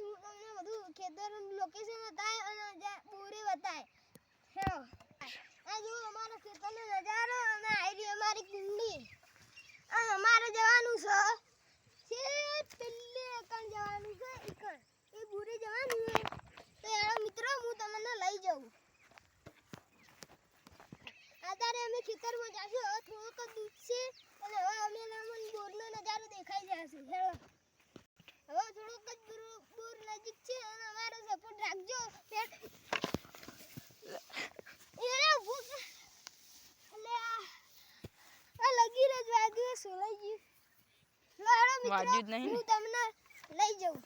હું તમને બધું ખેતરનું લોકેશન બતાય અને જે બોરે બતાય હેલો આ જો અમારા ખેતરનો નજારો અને આઈ અમારી કુંડી આ અમારે જવાનું છે પેલે એકણ જવાનું છે એકણ એ બોરે જવાનું છે તો હેલો મિત્રો હું તમને લઈ જાઉં અત્યારે અમે ખેતરમાં જાશું થોડોક દૂર છે અને હવે અમે તમને બોરનો નજારો દેખાઈ જશે હેલો હવે થોડોક જ બોર નજીક છે અને અમારો સપોર્ટ રાખજો એરા ભૂખ અલે આ લગી રજ વાગ્યું સોલાઈ ગયું લો હેલો મિત્રો હું તમને લઈ જાઉં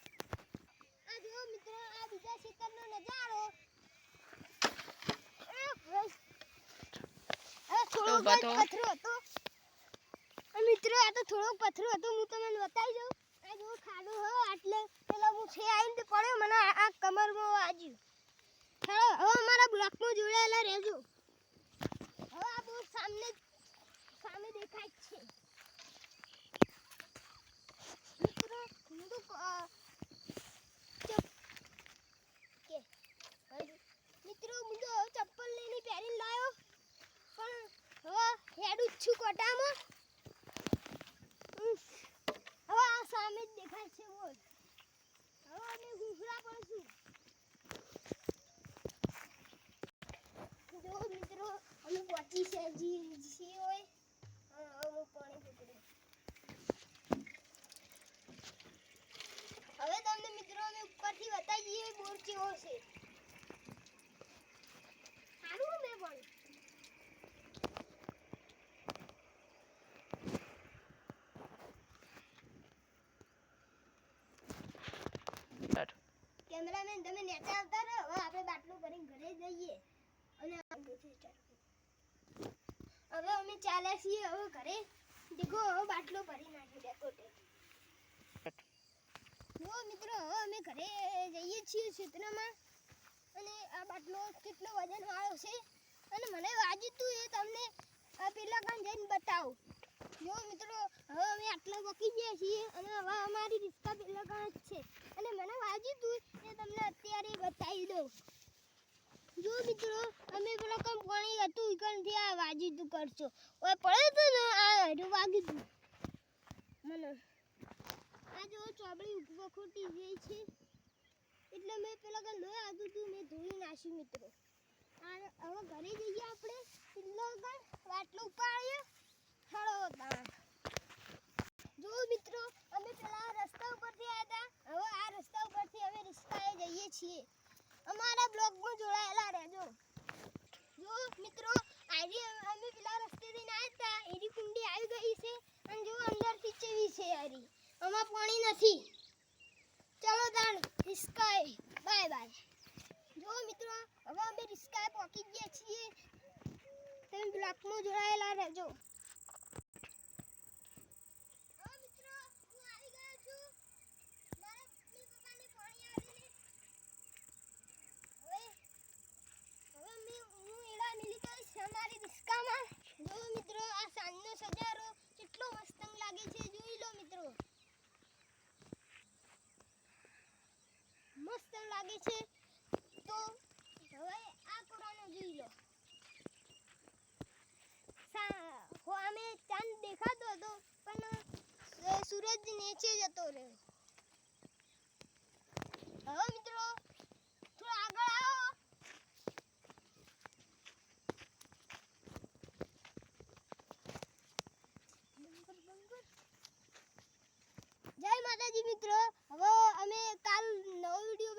આ જો મિત્રો આ બીજા ખેતરનો નજારો થોડો પથરો હતો મિત્રો આ તો થોડો પથરો હતો હું તમને બતાવી દઉં આ જો ખાડો હો એટલે પેલા હું છે આઈને પડ્યો મને આ કમરમાં વાગ્યું ચાલો હવે અમારા બ્લોકમાં જોડાયેલા રહેજો હવે આ બોર સામે દેખાય છે મિત્રો હું તો મિત્રો હું તો ચપ્પલ લઈને પહેરીને લાવ્યો પણ હવે હેડું છું કોટામાં હવે આ સામે જ દેખાય છે બોલ હવે અમે ઘૂસરા પડશું જો મિત્રો અમે પહોંચી છે જી હોય હવે પાણી પકડે હવે તમને મિત્રો અમે ઉપરથી બતાવીએ બોર કેવો છે સારું મેં પણ કેમેરામેન તમે નેચા આવતા રહો હવે આપણે બાટલો ભરીને ઘરે જઈએ અને હવે અમે ચાલ્યા છીએ હવે ઘરે દેખો હવે બાટલો ભરી નાખી ડેકોટે જો મિત્રો હવે અમે ઘરે જઈએ છીએ ક્ષેત્રમાં અને આ બાટલો કેટલો વજન વાળો છે અને મને વાગ્યું તું એ તમને પેલા કાન જઈને બતાવું જો મિત્રો હવે અમે આટલા વકી ગયા છીએ અને હવે અમારી રિસ્કા પેલા કાન જ છે અને મને વાગ્યું તું એ તમને અત્યારે બતાવી દઉં જો મિત્રો અમે પેલા કામ પાણી હતું ઈકણથી આ વાગ્યું તું કરશો ઓય પડે તો ને આ હરું વાગ્યું તું મને આ જો ચોબડી વખોટી ગઈ છે એટલે મેં પેલા કાન લોહી આવ્યું તું મેં ધોઈ નાખ્યું મિત્રો આ હવે ઘરે જઈએ આપણે પેલો કાન બાટલો ઉપાડીએ હાલો દાણ જો મિત્રો અમે પેલા રસ્તા ઉપરથી આવ્યા હતા હવે આ રસ્તા ઉપરથી અમે રિસ્કાએ જઈએ છીએ અમારા બ્લોગમાં જોડાયેલા રહેજો જો મિત્રો આજે અમે પેલા રસ્તેથી આવ્યા હતા એની કુંડી આવી ગઈ છે અને જો અંદરથી ચેવી છે યારી આમાં પાણી નથી ચલો તાણ રિસ્કાએ બાય બાય જો મિત્રો હવે અમે રિસ્કાએ પહોંચી ગયા છીએ તમે બ્લોગમાં જોડાયેલા રહેજો અમારી રિસ્કામાં જો મિત્રો આ સાંજનો સજારો કેટલો મસ્ત લાગે છે જોઈ લો મિત્રો મસ્ત લાગે છે તો હવે આ કોરાનો જોઈ લો અમે ચાંદ દેખાતો હતો પણ સૂરજ નીચે જતો રહ્યો હવે મિત્રો થોડા આગળ આવો જય માતાજી મિત્રો હવે અમે કાલ નવો વિડિયો